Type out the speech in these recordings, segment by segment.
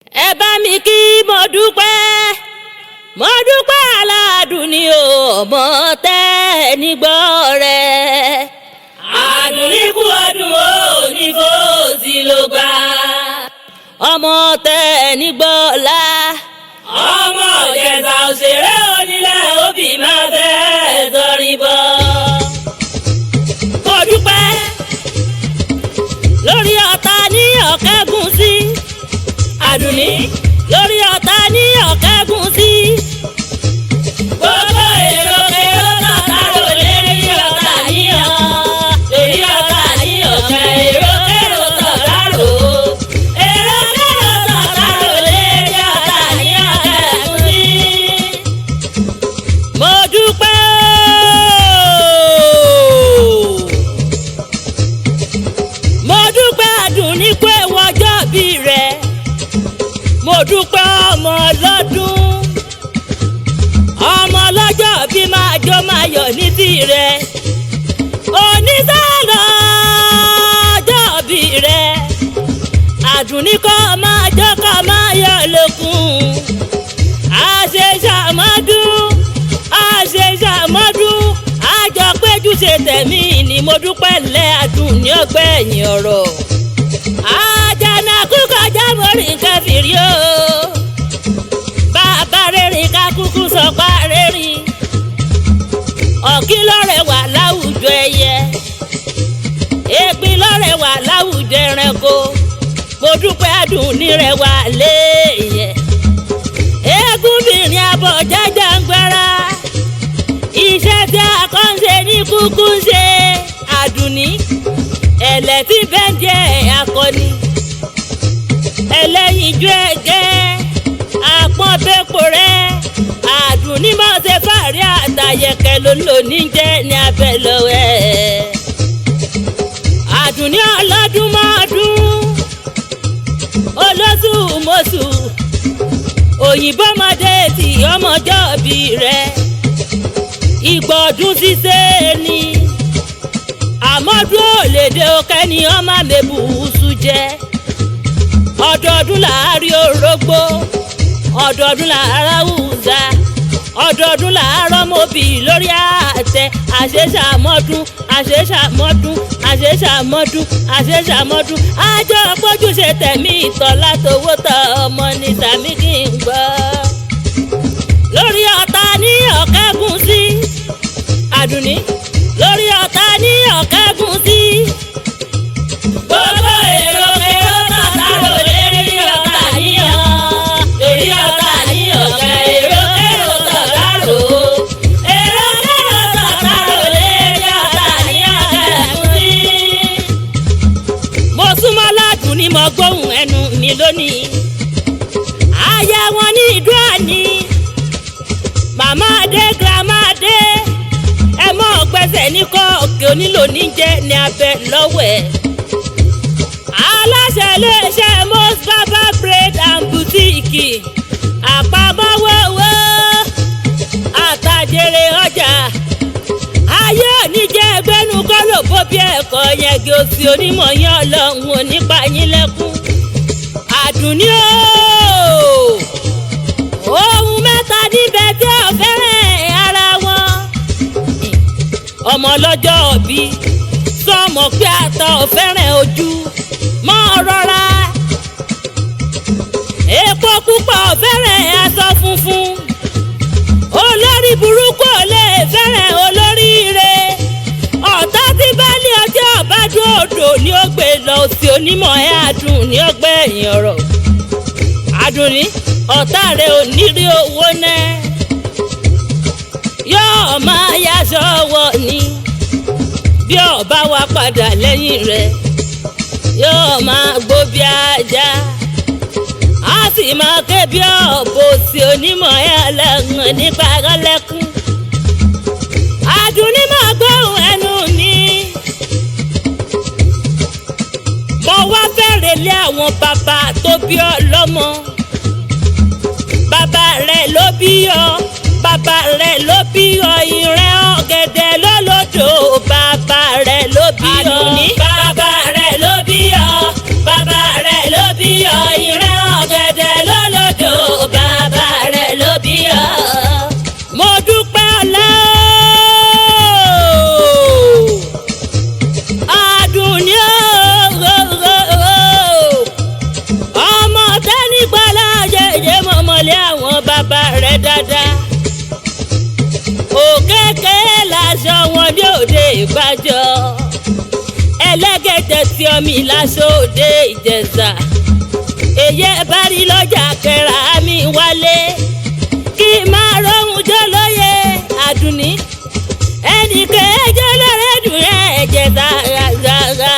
ẹ bá mi kí mo dúpẹ́ aládùn ni o ọmọ tẹ́ nígbọ́ rẹ̀. àdùnní kú ọdún o ní fòsì ló gbà. ọmọ tẹ́ nígbọ́ la. ọmọ Ìjẹ̀ṣà òṣèré onílẹ̀ òbí máa fẹ́ sọrí bọ́. mo dúpẹ́ lórí ọ̀tá ní ọ̀kẹ́gun sí. àdùnní lórí ọ̀tá ní ọ̀kẹ́gun sí. gbogbo èrò tọ̀tà rò lérí ọ̀tá níyàn. lérí ọ̀tá ní ọ̀kẹ́ èrò tọ̀tà rò. èrò tọ̀tà rò lérí ọ̀tá ní ọ̀kẹ́gun sí. mo dúpẹ́ mo dúpẹ́ àdùnní pé wọ́jọ́ bí rẹ̀. mo dúpẹ́ ọmọ ọlọ́dún ọmọ ọlọ́jọ́ bí máa jó máa yọ̀ ní tirẹ̀. onísàlọ̀ ọjọ́ bí rẹ̀. àdùnní kọ́ máa jó kọ́ máa yọ̀ lókun. àṣeṣàmọ́dún àjọpéjú ṣe tẹ̀mí ni mo dúpẹ́ lẹ́ àdùnní ọgbẹ́yìn ọ̀rọ̀. àjànàkú kọjá mórí nǹkan fìrí o. bàbá rẹ́rìn ká kúkú sọ pa rẹ́rìn. ọ̀kín lọ́rẹ̀ wà láwùjọ ẹyẹ. ègbin lọ́rẹ̀ wà láwùjọ ẹranko. mo dúpẹ́ àdùnní rẹ̀ wà léèyẹ. eégúnbìnrin abọ̀ jájá ń gbára. iṣẹ́ tí a kàn ń ṣe ní kúkú ń ṣe. àdùnní ẹlẹ́tí bẹ́ẹ̀ jẹ́ akọni. ẹlẹ́yinjú ẹ̀gẹ́ àpọ́nbẹ́pọ̀ rẹ̀. àdùnní máa ṣe fàárí àtàyẹ̀kẹ́ lónìí jẹ́ ní abẹ́ lọ́wọ́ ẹ̀. àdùnní ọlọ́dún máa dún. olóṣù mọ́ṣù òyìnbó ọmọdé tí ọmọjọ́ bí rẹ̀. ìgbọ̀dún ṣiṣẹ́ ni àmọ́dún ò lè dé ọkẹ́ ni ọmọ mẹ́bùsù jẹ́. ọdọọdún láàárín orógbó ọdọọdún láàárọ̀ àwùzá ọdọọdún láàárọ̀ mọ́bì lórí àtẹ. àṣeṣàmọ́dún àjọ pójú ṣe tẹ̀mí ìtọ́lá tówó tọ́ ọmọ ní sàmí kí n gbọ́. lórí ọ̀tá ní ọ̀kẹ́gun sí. àdùnní lórí ọ̀tá ní ọ̀kẹ́gun sí. gbogbo èrò tọ̀tà rò lérí ọ̀tá níyàn. lérí ọ̀tá ní ọ̀kẹ́ èrò tọ̀tà rò. èrò tọ̀tà rò lérí ọ̀tá ní ọ̀kẹ́gun sí. mo súnmọ́ ládùn ní mo gbóhùn ẹnu mi lónìí. aya wọn ní ìdú àní. màmá adé girama adé. ẹ mọ́ gbẹ́sẹ̀ ní kọ́ọ̀kì onílò níjẹ́ ní abẹ lọ́wọ́ ẹ̀. aláṣẹ iléeṣẹ́ most baba bread and boutique. àpamọ́wọ́wọ́ àtàjèrè ọjà. ayé oníjẹ́ ẹgbẹ́nu kọ́lò bó bí ẹ̀kọ́ yẹn gé òsì onímọ̀ yẹn ọlọ́run onípa yín lẹ́kún. àdùnní ohun mẹ́ta níbẹ̀ tí ò fẹ́rẹ̀ ara wọn. ọmọ ọlọ́jọ́ bí sọmọ pé àtọ̀ fẹ́ràn ojú mọ́ rọra. epo púpọ̀ fẹ́ràn aṣọ funfun. olórí burúkú ò lè fẹ́ràn olóríire. ọ̀tá tí bálé ọjọ́ ọ̀bádùn odò ni ó gbé lọ sí onímọ̀ ẹ̀ àdùn ní ọgbẹ́yìn ọ̀rọ̀. àdùnní ọ̀tá rẹ̀ ò ní rí owó náà. yóò máa yáṣọ wọ̀ ni. bí ọba wa padà lẹ́yìn rẹ̀ yóò máa gbó bí ajá. a sì máa ké bí ọ̀bọ sí onímọ̀ ẹ̀ lẹ́gàn nípa rọ́lẹ́kún. àdùnní máa gbóhùn ẹnu mi. mo wá fẹ́rẹ̀ lé àwọn bàbá tó bí ọ lọ́mọ. bàbá rẹ̀ ló bí ọ. bàbá rẹ̀ ló bí ọ ìrẹ́ ọ̀gẹ̀dẹ̀ lọ́lọ́dọ̀. bàbá rẹ̀ ló bí ọ. àdùnní bàbá rẹ̀ ló bí ọ. bàbá rẹ̀ ló bí ọ ìrẹ́ ọ̀gẹ̀dẹ̀ dáadáa. Òkèké láṣọ wọn ní òde ìgbàjọ. Ẹlẹ́gẹ̀dẹ̀ tí omi láṣọ òde Ìjẹ̀ṣà. Èyí ẹ bá rí lọ́jà kẹrà mi wálé. Kí máa rohun jó lóye Àdùnní. Ẹnì kejì lóore dùn ẹ̀ Ìjẹ̀ṣà rárá.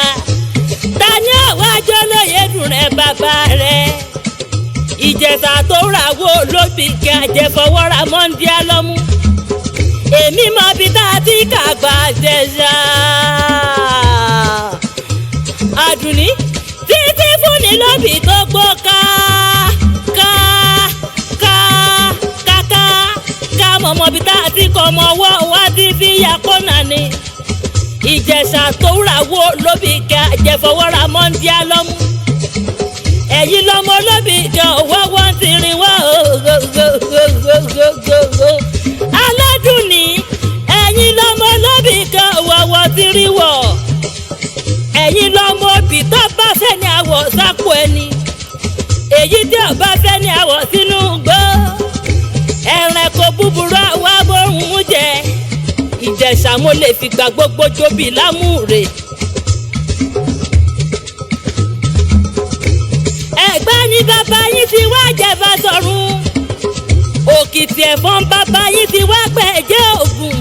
Ta ni ọ̀wá jó lóye dùn ẹ̀ bàbá rẹ̀? Ìjẹ̀ṣà tó ràwọ̀ lóbi kí àjẹfọwọ́ra mọ́ndíá lọ́mú. Èmi mọ bí tá a ti kàgbà Ìjẹ̀ṣà. Àdùnní títí fúnni lóbi tó gbó ká mọ̀mọ́ bí tá a ti kọ́ ọmọ ọwọ́ wá ti fi ya kọ́nà ni. Ìjẹ̀ṣà tó ràwọ̀ lóbi kí àjẹfọwọ́ra mọ́ndíá lọ́mú. Ẹ̀yin lọ́mọ lóbi kí ọwọ́ wọn ti rìn wá Aládùnní. Ẹ̀yin lọ́mọ lóbi kí ọwọ́ wọn ti rìn wọ̀. Ẹ̀yin lọ́mọ òbí tó bá fẹ́ ní àwọ̀ sápò ẹni. Èyí tí ọba fẹ́ ní àwọ̀ sínú gbó. Ẹranko búburú àwa bóhùn jẹ. Ìjẹ̀ṣà mo lè fìgbà gbogbo jobi lámúre. Ẹ̀gbá ni bàbá yín ti wá jẹ̀fà sọ̀run. Òkìtì ẹ̀fọn bàbá yín ti wá gbẹ̀jẹ̀ ògùn.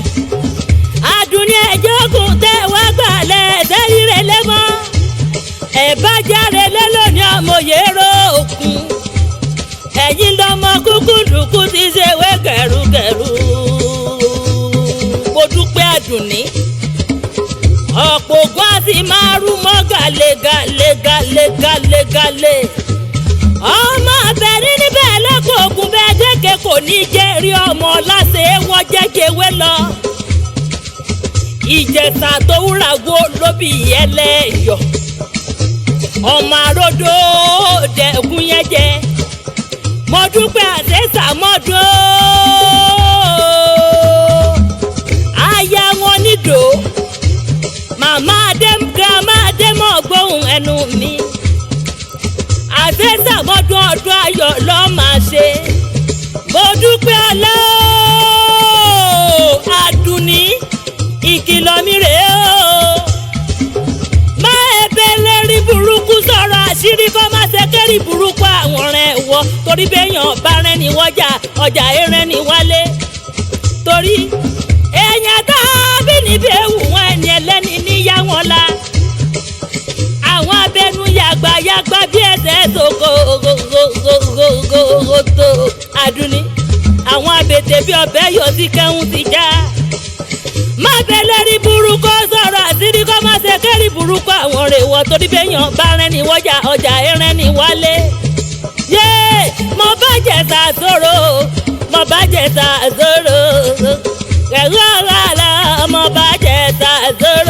Àdùnní ẹ̀jẹ̀ ògùn tẹ́ wá gbàlẹ̀ sẹ́yìnrẹ́ lẹ́mọ́. Ẹ̀bá jáde lẹ́lọ́ni ọmọye ro òkun. Ẹ̀yin lọ́mọ kúkú dùkú ti ṣe wé gẹ̀rúgẹ̀rú. Mo dúpẹ́ Àdùnní. Ọ̀pọ̀ ògùn á sì máa rú mọ́ gàlégàlégàlégàlé. Ọmọ abẹ́rí níbẹ̀ lẹ́kọ̀ọ́ ògùn bẹ́ẹ̀ jẹ́kẹ̀ kò ní jẹ́ rí ọmọ láṣẹ wọ́n jẹ́kẹ̀wé lọ. Ìjẹ̀ṣà tó wúràwó lóbi ẹlẹ́yọ̀. Ọmọ àròdó dẹ̀kun yẹn jẹ. Mo dúpẹ́ àṣẹ́sà mọ́dún. Aya wọn nídò. Màmá Adém gírámà Adémọ̀ gbóhùn ẹnu mi. Àṣẹ́sà mọ́dún ọdún ayọ̀ lọ́ máa ṣe. Mo dúpẹ́ Àdùnní. Ìkìlọ̀ mi rèé o. Má ẹ̀bẹ̀ lérí burúkú sọ̀rọ̀ àṣírí kó má ṣe kẹ́rì burúkú àwọn rẹ̀ wọ. Torí béèyàn bá rẹ́ni wọ́jà ọjà ẹrẹ́ni wálé. Torí èèyàn tá a bí níbi ewu wọn ẹni ẹlẹ́ni níyà wọn la. Àwọn abẹnú yàgbàyàgbà bí ẹsẹ̀ tó tó Àdùnní. Àwọn abètè bí ọbẹ̀ yóò ti kẹ́hún ti já. Má bẹ̀lẹ̀ rí burúkú sọ̀rọ̀ àṣírí kó má ṣe kẹ́rì burúkú àwọn rẹ̀ wọ̀. Torí béèyàn bá rẹ́ni wọ́jà ọjà ẹrẹ́ni wálé. Yé mo bá Ìjẹ̀ṣà sọ̀rọ̀, mo bá Ìjẹ̀ṣà sọ̀rọ̀. Ẹ̀rọ ọ̀la mo bá Ìjẹ̀ṣà sọ̀rọ̀.